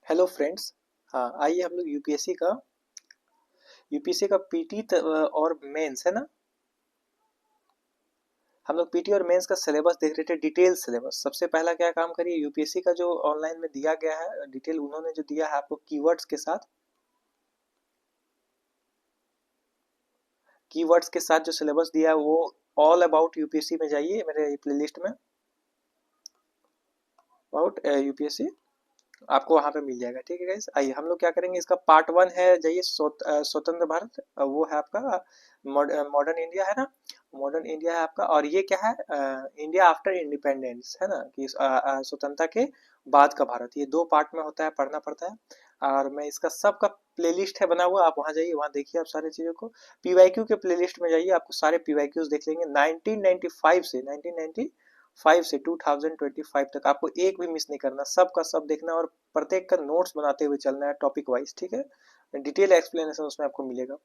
Hello friends. हाँ, आइए हम लोग यूपीएससी का पीटी और मेंस है ना। हम लोग पीटी और मेंस का सिलेबस देख रहे थे, डिटेल सिलेबस। सबसे पहला क्या काम करिए, यूपीएससी का जो ऑनलाइन में दिया गया है डिटेल, उन्होंने जो दिया है आपको कीवर्ड्स के साथ, कीवर्ड्स के साथ जो सिलेबस दिया है वो ऑल अबाउट यूपीएससी में जाइए, मेरे प्लेलिस्ट में अबाउट यूपीएससी आपको वहां पे मिल जाएगा। ठीक है गाइस, आइए हम लोग क्या करेंगे, इसका पार्ट वन है, जाइए स्वतंत्र भारत, वो है आपका मॉडर्न इंडिया है ना। मॉडर्न इंडिया है आपका, और ये क्या है, इंडिया आफ्टर इंडिपेंडेंस है ना, कि स्वतंत्रता के बाद का भारत। ये दो पार्ट में होता है, पढ़ना पड़ता है। और मैं इसका सबका प्लेलिस्ट है बना हुआ, आप वहां जाइए, वहां देखिए आप सारी चीजों को। पीवाईक्यू के प्लेलिस्ट में जाइए, आपको सारे पीवाईक्यूज देख लेंगे 1995 से 2025 तक, आपको एक भी मिस नहीं करना, सब का सब देखना, और प्रत्येक का नोट्स बनाते हुए चलना है टॉपिक वाइज। ठीक है, डिटेल एक्सप्लेनेशन उसमें आपको मिलेगा।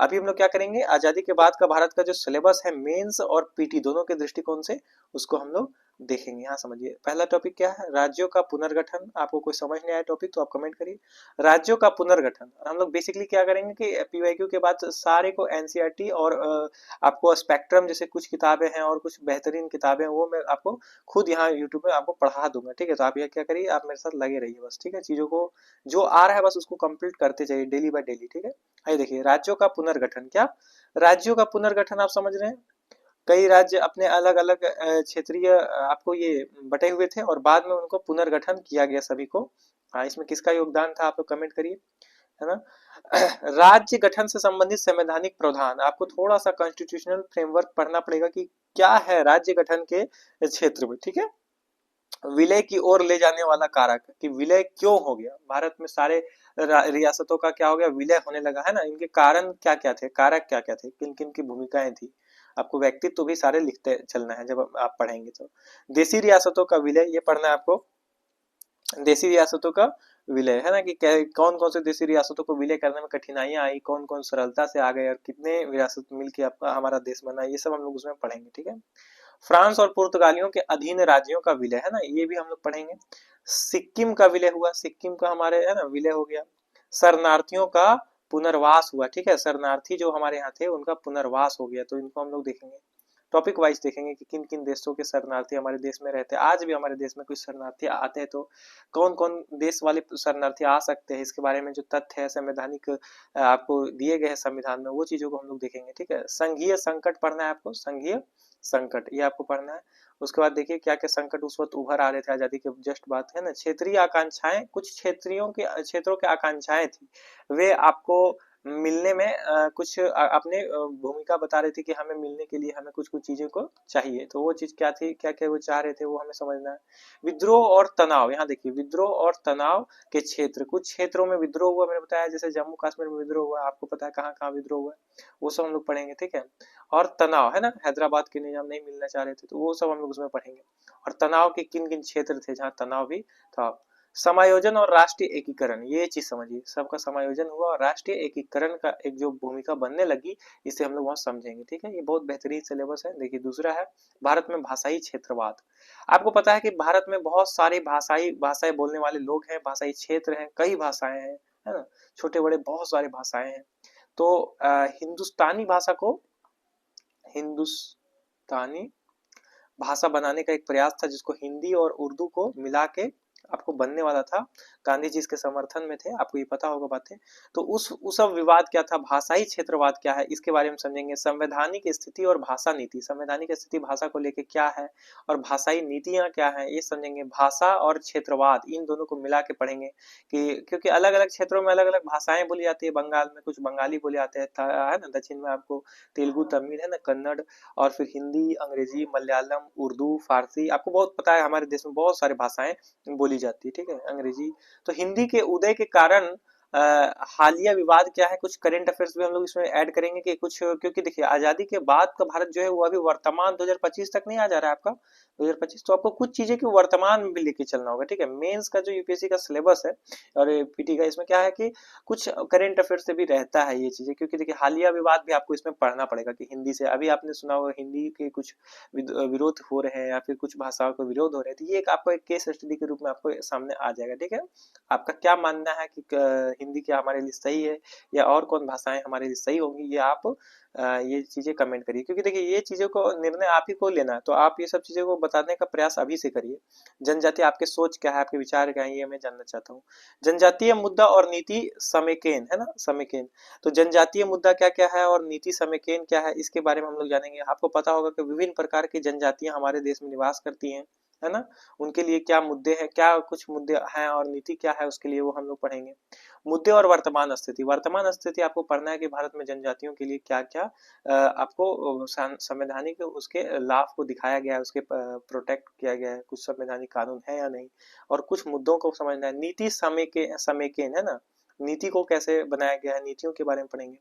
अभी हम लोग क्या करेंगे, आजादी के बाद का भारत का जो सिलेबस है मेंस और पीटी दोनों के दृष्टिकोण से, उसको हम लोग देखेंगे। यहाँ समझिए, पहला टॉपिक क्या है, राज्यों का पुनर्गठन। आपको कोई समझ नहीं आया टॉपिक तो आप कमेंट करिए। राज्यों का पुनर्गठन, और हम लोग बेसिकली क्या करेंगे कि पीवाईक्यू के बाद सारे को एनसीईआरटी और आपको स्पेक्ट्रम जैसे कुछ किताबें हैं और कुछ बेहतरीन किताबें, वो मैं आपको खुद यहाँ यूट्यूब में आपको पढ़ा दूंगा। ठीक है, तो आप ये क्या करिए, आप मेरे साथ लगे रहिए बस। ठीक है, चीजों को जो आ रहा है बस उसको कंप्लीट करते जाइए डेली बाय डेली। ठीक है, आइए देखिए, राज्यों का पुनर्गठन। क्या राज्यों का पुनर्गठन आप समझ रहे हैं, कई राज्य अपने अलग अलग क्षेत्रीय आपको ये बटे हुए थे, और बाद में उनको पुनर्गठन किया गया सभी को। हाँ, इसमें किसका योगदान था आप लोग कमेंट करिए, है ना। राज्य गठन से संबंधित संवैधानिक प्रावधान, आपको थोड़ा सा कॉन्स्टिट्यूशनल फ्रेमवर्क पढ़ना पड़ेगा कि क्या है राज्य गठन के क्षेत्र में। ठीक है, विलय की ओर ले जाने वाला कारक, कि विलय क्यों हो गया भारत में, सारे रियासतों का क्या हो गया, विलय होने लगा है ना, इनके कारण क्या क्या थे, कारक क्या क्या थे, किन किन की भूमिकाएं थी। आपको व्यक्तित्व तो भी सारे लिखते चलना है जब आप पढ़ेंगे तो। देशी रियासतों का विलय, ये पढ़ना है आपको, देशी रियासतों का विलय है ना, कि कौन कौन से देशी रियासतों को विलय करने में कठिनाइयां आई, कौन कौन सरलता से आ गए, और कितने रियासत मिलके आपका हमारा देश बना, ये सब हम लोग उसमें पढ़ेंगे। ठीक है, फ्रांस और पुर्तगालियों के अधीन राज्यों का विलय है ना, ये भी हम लोग पढ़ेंगे। सिक्किम का विलय हुआ, सिक्किम का हमारे है ना विलय हो गया। शरणार्थियों का पुनर्वास हुआ। ठीक है, शरणार्थी जो हमारे यहाँ थे उनका पुनर्वास हो गया, तो इनको हम लोग देखेंगे, टॉपिक वाइज देखेंगे कि किन किन देशों के शरणार्थी हमारे देश में रहते हैं। आज भी हमारे देश में कुछ शरणार्थी आते हैं, तो कौन कौन देश वाले शरणार्थी आ सकते हैं, इसके बारे में जो तथ्य है संवैधानिक आपको दिए गए हैं संविधान में, वो चीजों को हम लोग देखेंगे। ठीक है, संघीय संकट पढ़ना है आपको, संघीय संकट ये आपको पढ़ना है। उसके बाद देखिए क्या क्या संकट उस वक्त उभर आ रहे थे आजादी के जस्ट बाद, है ना। क्षेत्रीय आकांक्षाएं, कुछ क्षेत्रों के आकांक्षाएं थी, वे आपको मिलने में कुछ अपने भूमिका बता रहे थे कि हमें मिलने के लिए हमें कुछ कुछ चीजों को चाहिए, तो वो चीज क्या थी, क्या क्या वो चाह रहे थे, वो हमें समझना है। विद्रोह और तनाव, यहाँ देखिए, विद्रोह और तनाव के क्षेत्र, कुछ क्षेत्रों में विद्रोह हुआ, मैंने बताया जैसे जम्मू कश्मीर में विद्रोह हुआ, आपको पता है कहाँ कहाँ विद्रोह हुआ है, वो सब हम लोग पढ़ेंगे। ठीक है, और तनाव है ना, हैदराबाद के निजाम नहीं मिलना चाह रहे थे, तो वो सब हम लोग उसमें पढ़ेंगे। और तनाव के किन किन क्षेत्र थे जहाँ तनाव भी था। समायोजन और राष्ट्रीय एकीकरण, ये चीज समझिए, सबका समायोजन हुआ और राष्ट्रीय एकीकरण का एक जो भूमिका बनने लगी, इसे हम लोग वहां समझेंगे। ठीक है, ये बहुत बेहतरीन सिलेबस है। देखिए दूसरा है भारत में भाषाई क्षेत्रवाद। आपको पता है कि भारत में बहुत सारे भाषाएं बोलने वाले लोग हैं, भाषाई क्षेत्र हैं, कई भाषाएं हैं, है ना, छोटे बड़े बहुत सारे भाषाएं हैं। तो हिंदुस्तानी भाषा को, हिंदुस्तानी भाषा बनाने का एक प्रयास था, जिसको हिंदी और उर्दू को मिला के आपको बनने वाला था, गांधी जी इसके समर्थन में थे, आपको ये पता होगा बातें। तो उस सब विवाद क्या था, भाषाई क्षेत्रवाद क्या है, इसके बारे में समझेंगे। संवैधानिक स्थिति और भाषा नीति, संवैधानिक स्थिति भाषा को लेके क्या है, और भाषाई नीतियां क्या है, ये समझेंगे। भाषा और क्षेत्रवाद, इन दोनों को मिला के पढ़ेंगे, कि क्योंकि अलग अलग क्षेत्रों में अलग अलग भाषाएं बोली जाती है। बंगाल में कुछ बंगाली बोले जाते हैं, है ना, दक्षिण में आपको तेलुगु तमिल है ना, कन्नड़, और फिर हिंदी, अंग्रेजी, मलयालम, उर्दू, फारसी, आपको बहुत पता है हमारे देश में बहुत सारी भाषाएं बोली जाती है। ठीक है, अंग्रेजी। तो हिंदी के उदय के कारण हालिया विवाद क्या है, कुछ करंट अफेयर्स भी हम लोग इसमें ऐड करेंगे कि कुछ, क्योंकि देखिए आजादी के बाद का भारत जो है वो अभी वर्तमान 2025 तक नहीं आ जा रहा है आपका 2025, तो आपको कुछ चीजें की वर्तमान में भी लेके चलना होगा, ठीक है। मेंस का जो यूपीएससी का सिलेबस है और पीटी का, इसमें क्या है कि कुछ करंट अफेयर्स से भी रहता है ये चीजें, क्योंकि देखिए हालिया विवाद भी आपको इसमें पढ़ना पड़ेगा कि हिंदी से, अभी आपने सुना होगा हिंदी के कुछ विरोध हो रहे हैं या फिर कुछ भाषाओं को विरोध हो रहे हैं, तो ये एक आपको एक केस स्टडी के रूप में आपको सामने आ जाएगा, ठीक है। आपका क्या मानना है कि हिंदी क्या हमारे लिए सही है या और कौन भाषाएं हमारे लिए सही होंगी, ये आप ये चीजें कमेंट करिए, क्योंकि देखिए ये चीजों को निर्णय आप ही को लेना है, तो आप ये सब चीजों को बताने का प्रयास अभी से करिए। जनजाति आपके सोच क्या है, आपके विचार क्या है, ये मैं जानना चाहता हूँ। जनजातीय मुद्दा और नीति समेकेन, है ना, समेकेन। तो जनजातीय मुद्दा क्या क्या है और नीति समेकेन क्या है, इसके बारे में हम लोग जानेंगे। आपको पता होगा कि विभिन्न प्रकार की जनजातियां हमारे देश में निवास करती हैं, है ना, उनके लिए क्या मुद्दे हैं, क्या कुछ मुद्दे हैं और नीति क्या है उसके लिए, वो हम लोग पढ़ेंगे। मुद्दे और वर्तमान स्थिति, वर्तमान स्थिति आपको पढ़ना है कि भारत में जनजातियों के लिए क्या क्या आपको संवैधानिक उसके लाभ को दिखाया गया है, उसके प्रोटेक्ट किया गया है, कुछ संवैधानिक कानून है या नहीं, और कुछ मुद्दों को समझना है। नीति समेकन, है ना, नीति को कैसे बनाया गया है, नीतियों के बारे में पढ़ेंगे।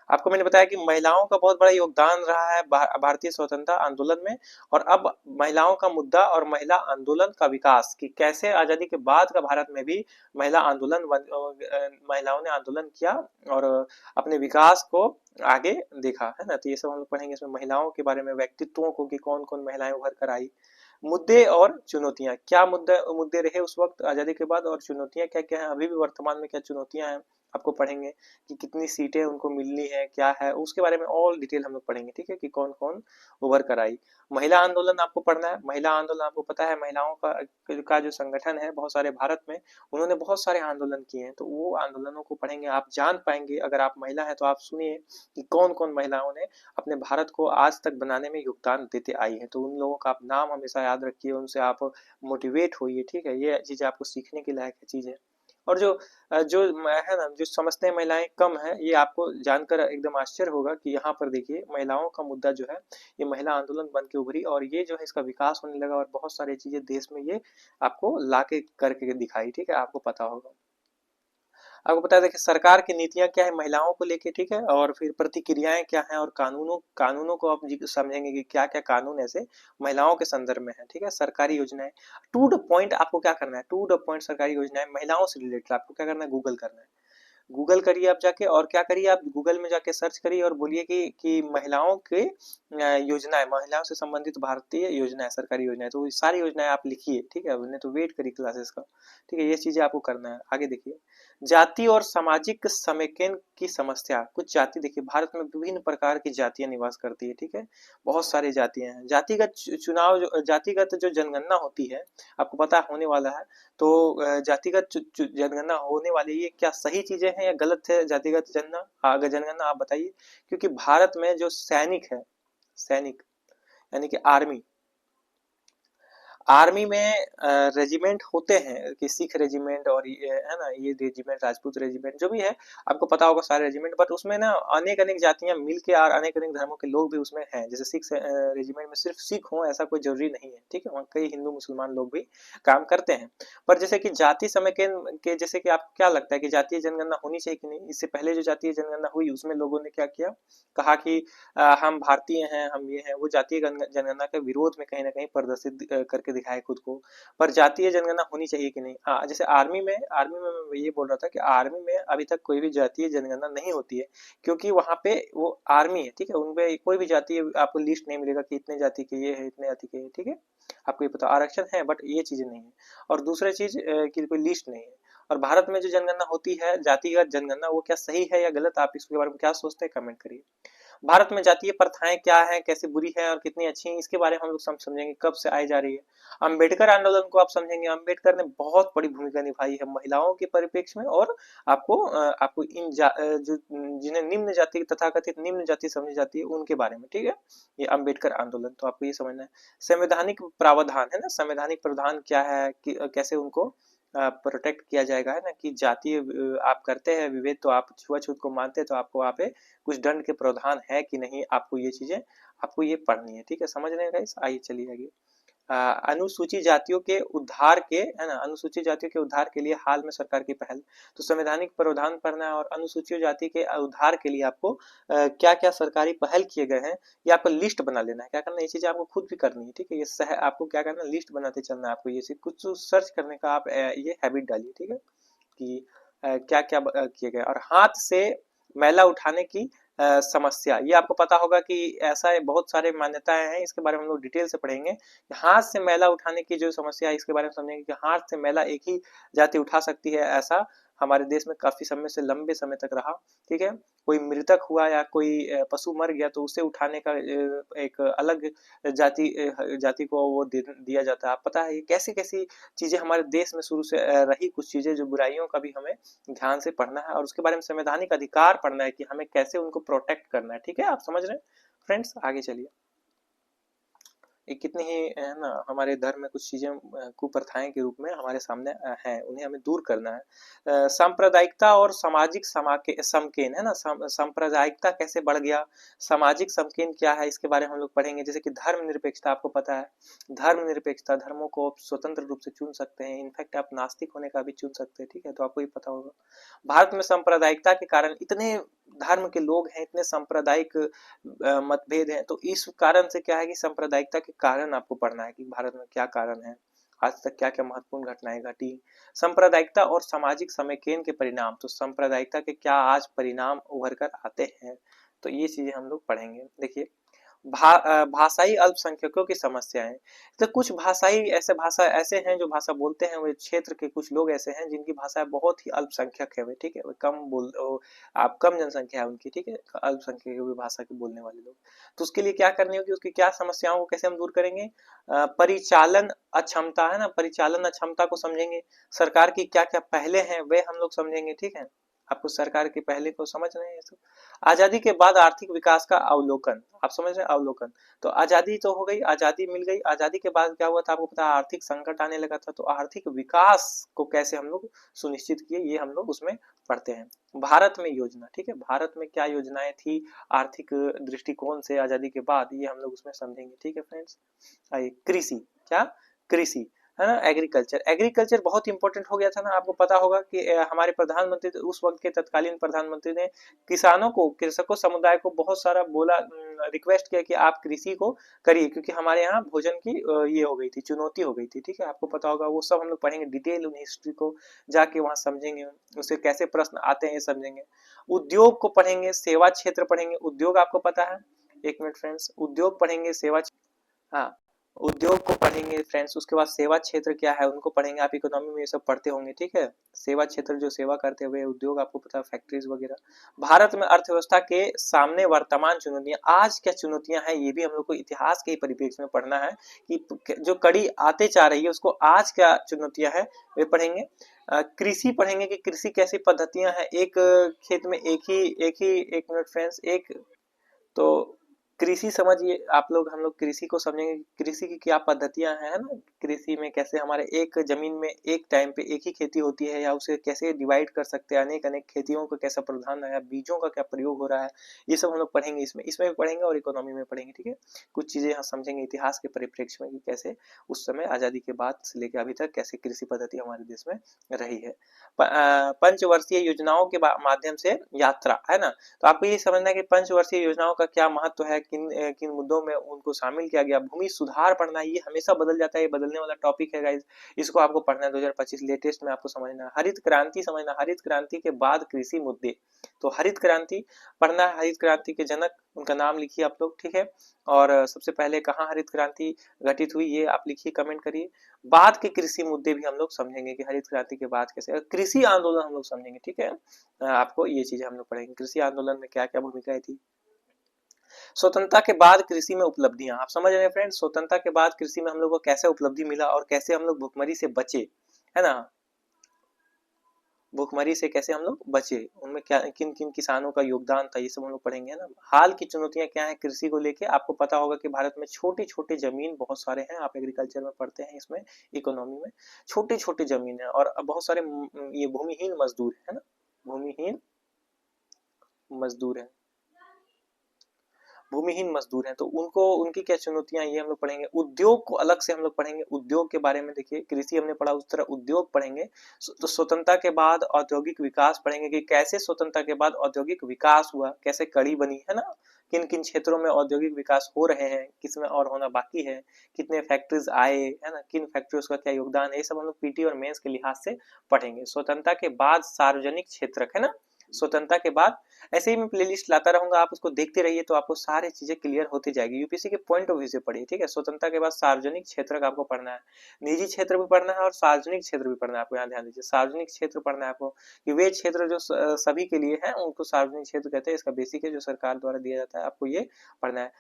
आपको मैंने बताया कि महिलाओं का बहुत बड़ा योगदान रहा है भारतीय स्वतंत्रता आंदोलन में, और अब महिलाओं का मुद्दा और महिला आंदोलन का विकास, कि कैसे आजादी के बाद का भारत में भी महिला आंदोलन महिलाओं ने आंदोलन किया और अपने विकास को आगे देखा, है ना। तो ये सब हम लोग पढ़ेंगे इसमें, महिलाओं के बारे में, व्यक्तित्वों को कि कौन कौन महिलाएं उभर कर आई। मुद्दे और चुनौतियां, क्या मुद्दे मुद्दे रहे उस वक्त आजादी के बाद, और चुनौतियां क्या क्या है अभी भी वर्तमान में, क्या चुनौतियां हैं आपको पढ़ेंगे, कि कितनी सीटें उनको मिलनी है, क्या है उसके बारे में ऑल डिटेल हम लोग पढ़ेंगे, ठीक है, कि कौन कौन उभर कर आई। महिला आंदोलन आपको पढ़ना है। महिला आंदोलन आपको पता है, महिलाओं का जो संगठन है बहुत सारे भारत में, उन्होंने बहुत सारे आंदोलन किए हैं, तो वो आंदोलनों को पढ़ेंगे, आप जान पाएंगे। अगर आप महिला है तो आप सुनिए कि कौन कौन महिलाओं ने अपने भारत को आज तक बनाने में योगदान देते आई है, तो उन लोगों का आप नाम हमेशा याद रखिए, उनसे आप मोटिवेट होइए, ठीक है। ये चीजें आपको सीखने के लायक चीज है। और जो है ना, जो समझते हैं महिलाएं कम है, ये आपको जानकर एकदम आश्चर्य होगा कि यहाँ पर देखिए महिलाओं का मुद्दा जो है ये महिला आंदोलन बन के उभरी, और ये जो है इसका विकास होने लगा, और बहुत सारी चीजें देश में ये आपको ला के करके दिखाई, ठीक है, आपको पता होगा। आपको पता है देखिए सरकार की नीतियां क्या है महिलाओं को लेके, ठीक है, और फिर प्रतिक्रियाएं क्या है, और कानूनों कानूनों को आप समझेंगे कि क्या क्या कानून ऐसे महिलाओं के संदर्भ में है, ठीक है। सरकारी योजनाएं, टू द पॉइंट आपको क्या करना है, टू द पॉइंट सरकारी योजनाएं महिलाओं से रिलेटेड आपको क्या करना है, गूगल करना है। गूगल करिए आप जाके, और क्या करिए आप गूगल में जाके सर्च करिए और बोलिए कि महिलाओं के योजनाएं, महिलाओं से संबंधित भारतीय योजनाएं, सरकारी योजनाएं, तो सारी योजनाएं आप लिखिए, ठीक है, नहीं तो वेट करिए क्लासेस का, ठीक है। ये चीजें आपको करना है। आगे देखिए, जाति और सामाजिक समेकन की समस्या। कुछ जाति, देखिए भारत में विभिन्न प्रकार की जातियां निवास करती है, ठीक है, बहुत सारी जातियां हैं। जातिगत चुनाव, जातिगत जो जनगणना होती है, आपको पता होने वाला है, तो जातिगत जनगणना होने वाली, ये क्या सही चीजें हैं या गलत है जातिगत जनगणना, आप बताइए। क्योंकि भारत में जो सैनिक है, सैनिक यानी कि आर्मी, आर्मी में रेजिमेंट होते हैं कि सिख रेजिमेंट और ये है ना, ये रेजिमेंट, राजपूत रेजिमेंट, जो भी है आपको पता होगा सारे रेजिमेंट, बट उसमें ना अनेक अनेक जातियां मिलके और अनेक अनेक धर्मों के लोग भी उसमें हैं। जैसे सिख रेजिमेंट में सिर्फ सिख हो ऐसा कोई जरूरी नहीं है, ठीक है, वहाँ कई हिंदू मुसलमान लोग भी काम करते हैं। पर जैसे कि जाति समय के जैसे कि आपको क्या लगता है कि जातीय जनगणना होनी चाहिए कि नहीं, इससे पहले जो जातीय जनगणना हुई उसमें लोगों ने क्या किया, कहा कि हम भारतीय हैं, हम ये हैं, वो जातीय जनगणना के विरोध में कहीं ना कहीं प्रदर्शित करके दिखाए खुद को। पर जातीय जनगणना होनी चाहिए कि नहीं, हाँ, जैसे आर्मी में मैं ये बोल रहा था कि आर्मी में अभी तक कोई भी जातीय जनगणना नहीं होती है, क्योंकि वहां पे वो आर्मी है, ठीक है, उनपे कोई भी जातीय आपको लिस्ट नहीं मिलेगा कि इतने जाति के ये है, इतने जाति के, ठीक है, आपको ये पता, आरक्षण है बट ये चीजें नहीं है। और दूसरी चीज की कोई लिस्ट नहीं है। और भारत में जो जनगणना होती है, जातिगत जनगणना, वो क्या सही है या गलत, आप इसके बारे में क्या सोचते हैं, कमेंट करिए। भारत में जातीय प्रथाएं क्या है, कैसे बुरी है और कितनी अच्छी है, इसके बारे में हम लोग समझेंगे, कब से आई जा रही है। अंबेडकर आंदोलन को आप समझेंगे, अंबेडकर ने बहुत बड़ी भूमिका निभाई है महिलाओं के परिप्रेक्ष्य में, और आपको जो जिन्हें निम्न जाति, तथाकथित निम्न जाति समझी जाती है, उनके बारे में, ठीक है, ये अंबेडकर आंदोलन, तो आपको ये समझना है। संवैधानिक प्रावधान, है ना, संवैधानिक प्रावधान क्या है कि कैसे उनको प्रोटेक्ट किया जाएगा, है ना, कि जातीय आप करते हैं विभेद, तो आप छुआछूत को मानते हैं, तो आपको वहाँ पे कुछ दंड के प्रावधान है कि नहीं, आपको ये चीजें आपको ये पढ़नी है, ठीक है, समझ रहे हैं गाइस। आइए चलिए आगे। अनुसूचित जातियों के उद्धार के, है ना, अनुसूचित जातियों के उद्धार के लिए हाल में सरकार की पहल। तो संवैधानिक प्रावधान पढ़ना है और अनुसूचित जाति के उद्धार के लिए आपको क्या क्या सरकारी पहल किए गए हैं ये आपको लिस्ट बना लेना है। क्या करना है, ये चीजें आपको खुद भी करनी है, ठीक है। ये आपको क्या करना है, लिस्ट बनाते चलना है आपको, ये चीज कुछ सर्च करने का आप ये हैबिट डालिए, ठीक है, कि क्या क्या किए गए। और हाथ से मैला उठाने की समस्या, ये आपको पता होगा कि ऐसा बहुत सारे मान्यताएं हैं, इसके बारे में हम लोग डिटेल से पढ़ेंगे। हाथ से मैला उठाने की जो समस्या है इसके बारे में समझेंगे कि हाथ से मैला एक ही जाति उठा सकती है, ऐसा हमारे देश में काफी समय से लंबे समय तक रहा, ठीक है। कोई मृतक हुआ या कोई पशु मर गया तो उसे उठाने का एक अलग जाति को वो दिया जाता है। आप पता है ये कैसी कैसी चीजें हमारे देश में शुरू से रही, कुछ चीजें जो बुराइयों का भी हमें ध्यान से पढ़ना है और उसके बारे में संवैधानिक अधिकार पढ़ना है कि हमें कैसे उनको प्रोटेक्ट करना है, ठीक है। आप समझ रहे हैं फ्रेंड्स, आगे चलिए। ये कितनी ही है ना हमारे धर्म में कुछ चीजें कुप्रथाएं के रूप में हमारे सामने हैं, उन्हें हमें दूर करना है। सांप्रदायिकता और सामाजिक समकेन, है ना, सांप्रदायिकता कैसे बढ़ गया, सामाजिक समकेन क्या है, इसके बारे में हम लोग पढ़ेंगे। जैसे कि धर्मनिरपेक्षता, आपको पता है धर्मनिरपेक्षता, धर्मों को आप स्वतंत्र रूप से चुन सकते हैं, इनफैक्ट आप नास्तिक होने का भी चुन सकते हैं, ठीक है, तो आपको ये पता होगा। भारत में सांप्रदायिकता के कारण इतने धर्म के लोग हैं, इतने सांप्रदायिक मतभेद हैं, तो इस कारण से क्या है कि सांप्रदायिकता के कारण आपको पढ़ना है कि भारत में क्या कारण है, आज तक क्या क्या महत्वपूर्ण घटनाएं घटी, सांप्रदायिकता और सामाजिक समेकन के परिणाम, तो सांप्रदायिकता के क्या आज परिणाम उभर कर आते हैं, तो ये चीजें हम लोग पढ़ेंगे। देखिए भाषाई अल्पसंख्यकों की समस्याएं, तो कुछ भाषा ऐसे हैं जो भाषा बोलते हैं, वे क्षेत्र के कुछ लोग ऐसे हैं जिनकी भाषा बहुत ही अल्पसंख्यक है, वे, ठीक है, वे आप कम जनसंख्या है उनकी, ठीक है, अल्पसंख्यक भाषा के बोलने वाले लोग। तो उसके लिए क्या करनी होगी, उसकी क्या समस्याओं को कैसे हम दूर करेंगे, परिचालन अक्षमता, है ना, परिचालन अक्षमता को समझेंगे, सरकार की क्या क्या पहले हैं वे हम लोग समझेंगे, ठीक है। आपको सरकार की पहले को समझ रहे हैं सब। आजादी के बाद आर्थिक विकास का अवलोकन, आप समझ रहे हैं, अवलोकन। तो आजादी तो हो गई, आजादी मिल गई, आजादी के बाद क्या हुआ था आपको पता है, आर्थिक संकट आने लगा था, तो आर्थिक विकास को कैसे हम लोग सुनिश्चित किए ये हम लोग उसमें पढ़ते हैं। भारत में योजना, ठीक है, भारत में क्या योजनाएं थी आर्थिक दृष्टिकोण से आजादी के बाद, ये हम लोग उसमें समझेंगे, ठीक है फ्रेंड्स। आइए कृषि, क्या कृषि, है ना, एग्रीकल्चर, एग्रीकल्चर बहुत इंपॉर्टेंट हो गया था ना, आपको पता होगा कि हमारे प्रधानमंत्री उस वक्त के तत्कालीन प्रधानमंत्री ने किसानों को, कृषकों समुदाय को बहुत सारा बोला, रिक्वेस्ट किया कि आप कृषि को करिए, क्योंकि हमारे यहाँ भोजन की ये हो गई थी, चुनौती हो गई थी, ठीक है, आपको पता होगा। वो सब हम लोग पढ़ेंगे डिटेल, उन हिस्ट्री को जाके वहां समझेंगे, उससे कैसे प्रश्न आते हैं ये समझेंगे। उद्योग को पढ़ेंगे, सेवा क्षेत्र पढ़ेंगे, उद्योग आपको पता है, एक मिनट फ्रेंड्स, उद्योग पढ़ेंगे, सेवा, हाँ, उद्योग को पढ़ेंगे फ्रेंड्स, उसके बाद सेवा क्षेत्र क्या है उनको पढ़ेंगे, आप इकोनॉमी में ये सब पढ़ते होंगे, ठीक है। सेवा क्षेत्र जो सेवा करते हुए उद्योग, आपको पता है फैक्ट्रीज वगैरह। भारत में अर्थव्यवस्था के सामने वर्तमान चुनौतियां, आज क्या चुनौतियां हैं ये भी हम लोग को इतिहास के परिप्रेक्ष्य में पढ़ना है कि जो कड़ी आते जा रही है उसको आज क्या चुनौतियां हैं वे पढ़ेंगे। कृषि पढ़ेंगे कि कृषि कैसी पद्धतियां हैं, एक खेत में एक मिनट फ्रेंड्स, एक, तो कृषि समझिए आप लोग, हम लोग कृषि को समझेंगे, कृषि की क्या पद्धतियां हैं, है ना, कृषि में कैसे हमारे एक जमीन में एक टाइम पे एक ही खेती होती है या उसे कैसे डिवाइड कर सकते हैं, अनेक अनेक खेतियों का कैसा प्रावधान है, बीजों का क्या प्रयोग हो रहा है, ये सब हम लोग पढ़ेंगे, इसमें भी पढ़ेंगे और इकोनॉमी में पढ़ेंगे, ठीक है। कुछ चीजें यहाँ समझेंगे इतिहास के परिप्रेक्ष्य में कि कैसे उस समय आजादी के बाद से लेकर अभी तक कैसे कृषि पद्धति हमारे देश में रही है। पंचवर्षीय योजनाओं के माध्यम से यात्रा, है ना, तो आपको ये समझना है कि पंचवर्षीय योजनाओं का क्या महत्व है, किन किन मुद्दों में उनको शामिल किया गया। भूमि सुधार पढ़ना, ये हमेशा बदल जाता है, ये बदलने वाला टॉपिक है गाइस, इसको आपको पढ़ना है 2025 लेटेस्ट में आपको समझना है। हरित क्रांति समझना, हरित क्रांति के बाद कृषि मुद्दे, तो हरित क्रांति पढ़ना है, हरित क्रांति के जनक उनका नाम लिखिए आप लोग, ठीक है, और सबसे पहले कहाँ हरित क्रांति घटित हुई ये आप लिखिए, कमेंट करिए। बाद के कृषि मुद्दे भी हम लोग समझेंगे कि हरित क्रांति के बाद कैसे कृषि आंदोलन हम लोग समझेंगे, ठीक है। आपको ये चीजें हम लोग पढ़ेंगे, कृषि आंदोलन में क्या क्या भूमिकाएं थी। स्वतंत्रता के बाद कृषि में उपलब्धियां, आप समझ रहे हैं फ्रेंड्स, स्वतंत्रता के बाद कृषि में हम लोग को कैसे उपलब्धि मिला और कैसे हम लोग भुखमरी से बचे, है ना, भुखमरी से कैसे हम लोग बचे, उनमें क्या किन किन किसानों का योगदान था, ये सब हम लोग पढ़ेंगे, है ना। हाल की चुनौतियां क्या है कृषि को लेके, आपको पता होगा कि भारत में छोटे छोटे जमीन बहुत सारे हैं, आप एग्रीकल्चर में पढ़ते हैं, इसमें इकोनॉमी में छोटे छोटे जमीन है और बहुत सारे ये भूमिहीन मजदूर है ना, भूमिहीन मजदूर है। भूमिहीन मजदूर हैं तो उनको उनकी क्या चुनौतियां, ये हम लोग पढ़ेंगे। उद्योग को अलग से हम लोग पढ़ेंगे, उद्योग के बारे में देखिए, कृषि हमने पढ़ा, उस तरह उद्योग पढ़ेंगे। तो स्वतंत्रता के बाद औद्योगिक विकास पढ़ेंगे कि कैसे स्वतंत्रता के बाद औद्योगिक विकास हुआ, कैसे कड़ी बनी है ना, किन किन क्षेत्रों में औद्योगिक विकास हो रहे हैं, किसमें और होना बाकी है, कितने फैक्ट्रीज आए है ना, किन फैक्ट्रीज का क्या योगदान है, ये सब हम लोग पीटी और मेंस के लिहाज से पढ़ेंगे। स्वतंत्रता के बाद सार्वजनिक क्षेत्रक है ना, स्वतंत्रता के बाद, ऐसे ही मैं प्लेलिस्ट लाता रहूंगा, आप उसको देखते रहिए तो आपको सारी चीजें क्लियर होती जाएगी। यूपीएससी के पॉइंट ऑफ व्यू से पढ़िए, ठीक है। स्वतंत्रता के बाद सार्वजनिक क्षेत्र का आपको पढ़ना है, निजी क्षेत्र भी पढ़ना है और सार्वजनिक क्षेत्र भी पढ़ना है आपको। यहाँ ध्यान दीजिए, सार्वजनिक क्षेत्र पढ़ना है आपको कि वे क्षेत्र जो सभी के लिए है उनको सार्वजनिक क्षेत्र कहते हैं। इसका बेसिक है जो सरकार द्वारा दिया जाता है, आपको ये पढ़ना है।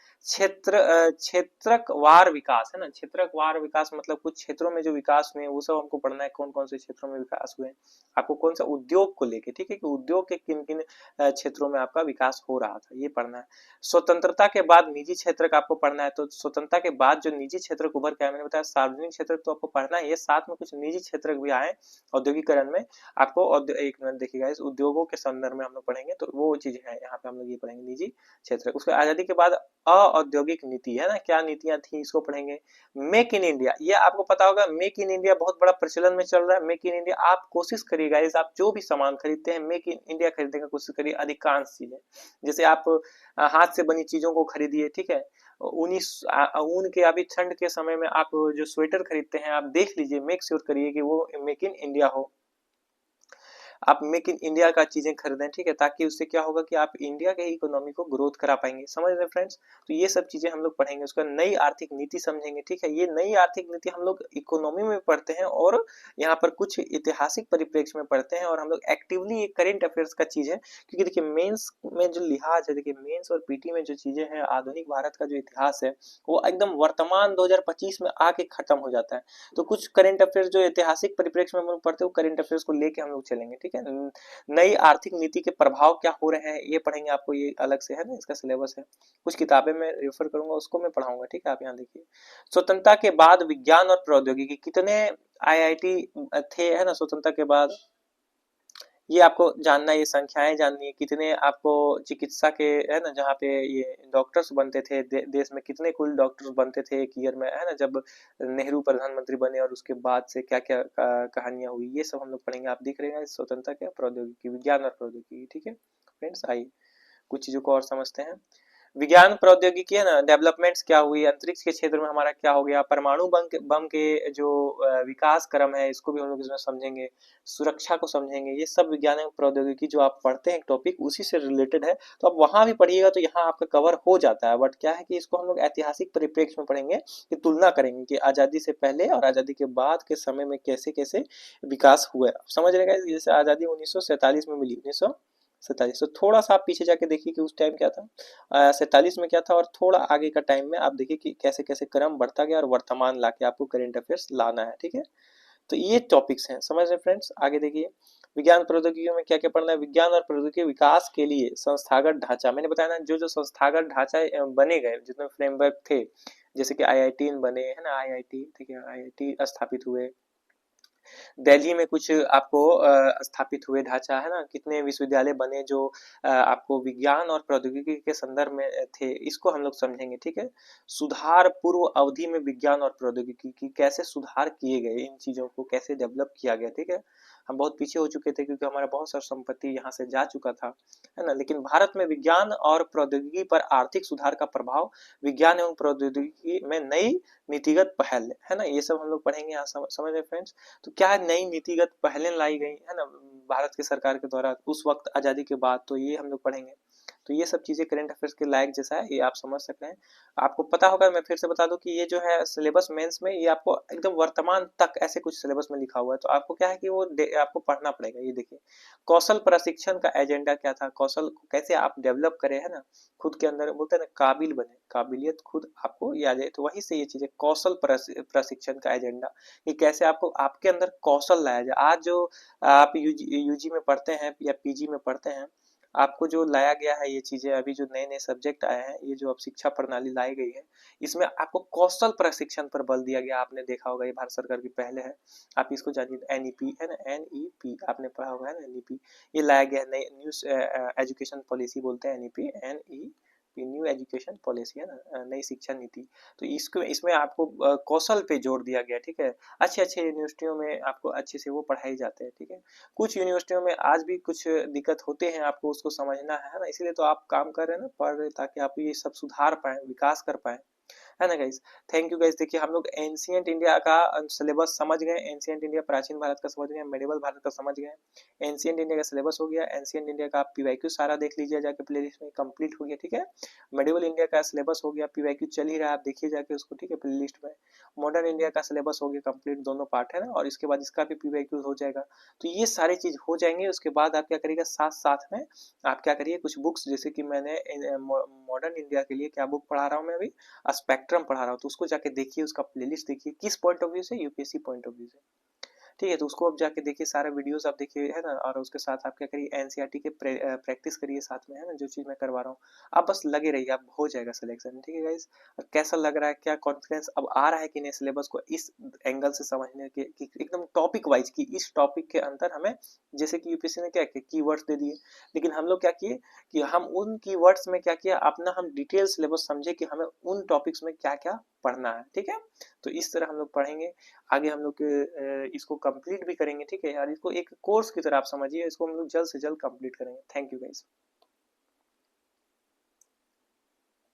क्षेत्रकवार विकास है ना, क्षेत्रकवार विकास मतलब कुछ क्षेत्रों में जो विकास हुए वो सब हमको पढ़ना है, कौन कौन से क्षेत्रों में विकास हुए, आपको कौन सा उद्योग को लेके, ठीक है, कि उद्योग के किन किन क्षेत्रों में आपका विकास हो रहा था, ये पढ़ना है। स्वतंत्रता के बाद निजी क्षेत्र का आपको पढ़ना है, तो स्वतंत्रता के बाद जो निजी क्षेत्र उभर के आए, मैंने बताया सार्वजनिक क्षेत्र तो आपको पढ़ना है, ये साथ में कुछ निजी क्षेत्र भी आए औद्योगिकरण में आपको। एक मिनट देखिएगा, इस उद्योगों के संदर्भ में हम लोग पढ़ेंगे, तो वो चीज है यहाँ पे हम लोग ये पढ़ेंगे, निजी क्षेत्र। उसके आजादी के बाद औद्योगिक नीति है ना, क्या नीतियां थी, इसको पढ़ेंगे। मेक इन इंडिया, ये आपको पता होगा, मेक इन इंडिया बहुत बड़ा प्रचलन में चल रहा है। मेक इन इंडिया आप कोशिश करिएगा, आप जो भी सामान खरीदते हैं मेक इन इंडिया खरीदने का कोशिश करिए। अधिकांश चीजें, जैसे आप हाथ से बनी चीजों को खरीदिए, ठीक है। ऊन के, अभी ठंड के समय में आप जो स्वेटर खरीदते हैं, आप देख लीजिए, मेक श्योर करिए कि वो मेक इन इंडिया हो, आप मेक इन इंडिया का चीजें खरीदें, ठीक है, ताकि उससे क्या होगा कि आप इंडिया के इकोनॉमी को ग्रोथ करा पाएंगे। समझ रहे हैं फ्रेंड्स, तो ये सब चीजें हम लोग पढ़ेंगे। उसका नई आर्थिक नीति समझेंगे, ठीक है। ये नई आर्थिक नीति हम लोग इकोनॉमी में पढ़ते हैं और यहाँ पर कुछ ऐतिहासिक परिप्रेक्ष्य में पढ़ते हैं, और हम लोग एक्टिवली एक करेंट अफेयर्स का चीज है, क्योंकि देखिए मेंस में जो लिहाज है, देखिए मेंस और पीटी में जो चीजें हैं, आधुनिक भारत का जो इतिहास है वो एकदम वर्तमान 2025 में आके खत्म हो जाता है। तो कुछ करेंट अफेयर्स जो ऐतिहासिक परिप्रेक्ष्य में हम लोग पढ़ते हैं, करेंट अफेयर्स को लेके हम लोग चलेंगे, ठीक है। नई आर्थिक नीति के प्रभाव क्या हो रहे हैं ये पढ़ेंगे, आपको ये अलग से है ना, इसका सिलेबस है। कुछ किताबें मैं रेफर करूंगा, उसको मैं पढ़ाऊंगा, ठीक है। आप यहाँ देखिए, स्वतंत्रता के बाद विज्ञान और प्रौद्योगिकी, कितने आईआईटी थे है ना स्वतंत्रता के बाद, ये आपको जानना है, ये संख्याएं जाननी है, कितने आपको चिकित्सा के है ना, जहाँ पे ये डॉक्टर्स बनते थे, देश में कितने कुल डॉक्टर्स बनते थे एक ईयर में, है ना, जब नेहरू प्रधानमंत्री बने, और उसके बाद से क्या क्या कहानियां हुई, ये सब हम लोग पढ़ेंगे। आप देख रहे हैं स्वतंत्रता क्या, प्रौद्योगिकी, विज्ञान और प्रौद्योगिकी, ठीक है फ्रेंड्स। आइए कुछ चीजों को और समझते हैं। विज्ञान प्रौद्योगिकी है ना, डेवलपमेंट्स क्या हुई, अंतरिक्ष के क्षेत्र में हमारा क्या हो गया, परमाणु बम के जो विकास क्रम है, इसको भी हम लोग इसमें समझेंगे, सुरक्षा को समझेंगे। ये सब विज्ञान एवं प्रौद्योगिकी जो आप पढ़ते हैं टॉपिक, उसी से रिलेटेड है, तो आप वहां भी पढ़िएगा तो यहाँ आपका कवर हो जाता है। बट क्या है कि इसको हम लोग ऐतिहासिक परिप्रेक्ष्य में पढ़ेंगे, कि तुलना करेंगे कि आजादी से पहले और आजादी के बाद के समय में कैसे कैसे विकास हुआ। समझ रहे, जैसे आजादी 1947 में मिली, 1947, तो थोड़ा सा आप पीछे जाके देखिए कि उस टाइम क्या था, 47 में क्या था, और थोड़ा आगे का टाइम में आप देखिए कि कैसे कैसे क्रम बढ़ता गया, और वर्तमान लाके आपको करेंट अफेयर्स लाना है, ठीक है। तो ये टॉपिक्स हैं, समझ रहे फ्रेंड्स। आगे देखिए, विज्ञान प्रौद्योगिकी में क्या क्या पढ़ना है। विज्ञान और प्रौद्योगिकी विकास के लिए संस्थागत ढांचा, मैंने बताया ना, जो जो संस्थागत ढांचा बने गए, जितने फ्रेमवर्क थे, जैसे कि आईआईटी बने है ना, आईआईटी, ठीक है, आईआईटी स्थापित हुए, दिल्ली में कुछ आपको स्थापित हुए ढांचा है ना, कितने विश्वविद्यालय बने जो आपको विज्ञान और प्रौद्योगिकी के संदर्भ में थे, इसको हम लोग समझेंगे, ठीक है। सुधार पूर्व अवधि में विज्ञान और प्रौद्योगिकी की कैसे सुधार किए गए, इन चीजों को कैसे डेवलप किया गया, ठीक है। हम बहुत पीछे हो चुके थे क्योंकि हमारा बहुत सारा संपत्ति यहाँ से जा चुका था, है ना, लेकिन भारत में विज्ञान और प्रौद्योगिकी पर आर्थिक सुधार का प्रभाव, विज्ञान एवं प्रौद्योगिकी में नई नीतिगत पहल है ना, ये सब हम लोग पढ़ेंगे यहाँ, समझ रहे फ्रेंड्स। तो क्या नई नीतिगत पहलें लाई गई है ना भारत की सरकार के द्वारा उस वक्त आजादी के बाद, तो ये हम लोग पढ़ेंगे। तो ये सब चीजें करंट अफेयर्स के लायक जैसा है, ये आप समझ सकते हैं। आपको पता होगा, मैं फिर से बता दूं कि ये जो है सिलेबस मेंस में, ये आपको एकदम वर्तमान तक ऐसे कुछ सिलेबस में लिखा हुआ है, तो आपको क्या है कि वो आपको पढ़ना पड़ेगा। ये देखिए, कौशल प्रशिक्षण का एजेंडा क्या था, कौशल को कैसे आप डेवलप करें, है ना, खुद के अंदर बोलते हैं ना, काबिल बने, काबिलियत खुद आपको याद है, तो वही से ये चीजें, कौशल प्रशिक्षण का एजेंडा, कि कैसे आपको आपके अंदर कौशल लाया जाए। आज जो आप यूजी में पढ़ते हैं या पीजी में पढ़ते हैं, आपको जो लाया गया है ये चीजें, अभी जो नए नए सब्जेक्ट आए हैं, ये जो अब शिक्षा प्रणाली लाई गई है, इसमें आपको कौशल प्रशिक्षण पर बल दिया गया। आपने देखा होगा, ये भारत सरकार की पहले है, आप इसको जानिए, एनईपी है ना, एनईपी आपने पढ़ा होगा है ना, एनईपी, ये लाया गया है, नई न्यू एजुकेशन पॉलिसी बोलते हैं, एनईपी, एनईपी, आपकी न्यू एजुकेशन पॉलिसी है ना, नई शिक्षा नीति। तो इसको इसमें आपको कौशल पे जोर दिया गया, ठीक है। अच्छे अच्छे यूनिवर्सिटियों में आपको अच्छे से वो पढ़ाई जाते हैं, ठीक है। कुछ यूनिवर्सिटियों में आज भी कुछ दिक्कत होते हैं, आपको उसको समझना है ना, इसीलिए तो आप काम कर रहे हैं ना, पढ़ रहे, ताकि आप ये सब सुधार पाए, विकास कर पाए, है ना गाइस। Thank you guys. देखिए हम लोग एंशियंट इंडिया का सिलेबस समझ गए, एंशियंट इंडिया प्राचीन भारत का समझ गए, मेडिवल भारत का समझ गए, एंशियंट इंडिया का सिलेबस हो गया, एंशियंट इंडिया का आप पीवाईक्यू सारा देख लीजिए जाके प्लेलिस्ट में, कंप्लीट हो गया, ठीक है। मेडिवल इंडिया का सिलेबस हो गया, पीवाईक्यू चल ही रहा है, आप देखिए जाके उसको, ठीक है, प्लेलिस्ट में। मॉडर्न इंडिया का सिलेबस हो गया कंप्लीट, दोनों पार्ट है ना, और इसके बाद इसका भी पीवाईक्यू हो जाएगा। तो ये सारी चीज हो जाएंगे, उसके बाद आप क्या करिएगा, साथ साथ में आप क्या करिए, कुछ बुक्स, जैसे कि मैंने मॉडर्न इंडिया के लिए क्या बुक पढ़ा रहा हूँ मैं अभी, स्पेक्ट्रम पढ़ा रहा हूँ, तो उसको जाके देखिए, उसका प्लेलिस्ट देखिए, किस पॉइंट ऑफ व्यू से, यूपीएससी पॉइंट ऑफ व्यू से, ठीक है। तो उसको आप जाके देखिए, सारे वीडियोस आप देखिए, है ना, और उसके साथ आप क्या करिए, एनसीईआरटी के प्रैक्टिस करिए साथ में, है ना, जो चीज मैं करवा रहा हूँ। आप बस लगे रहिए, आप हो जाएगा सिलेक्शन, ठीक है गाइस। कैसा लग रहा है, क्या कॉन्फिडेंस अब आ रहा है कि नहीं सिलेबस को इस एंगल से समझने के, कि एकदम टॉपिक वाइज, कि इस टॉपिक के अंदर हमें, जैसे कि यूपीएससी ने क्या किया, कीवर्ड्स दे दिए, लेकिन हम लोग क्या किए कि हम उन कीवर्ड्स में क्या किया, अपना हम डिटेल सिलेबस समझे कि हमें उन टॉपिक्स में क्या क्या पढ़ना है, ठीक है। तो इस तरह हम लोग पढ़ेंगे आगे, हम लोग इसको कंप्लीट भी करेंगे, ठीक है यार। इसको एक कोर्स की तरह आप समझिए, इसको हम लोग जल्द से जल्द कंप्लीट करेंगे। Thank you guys.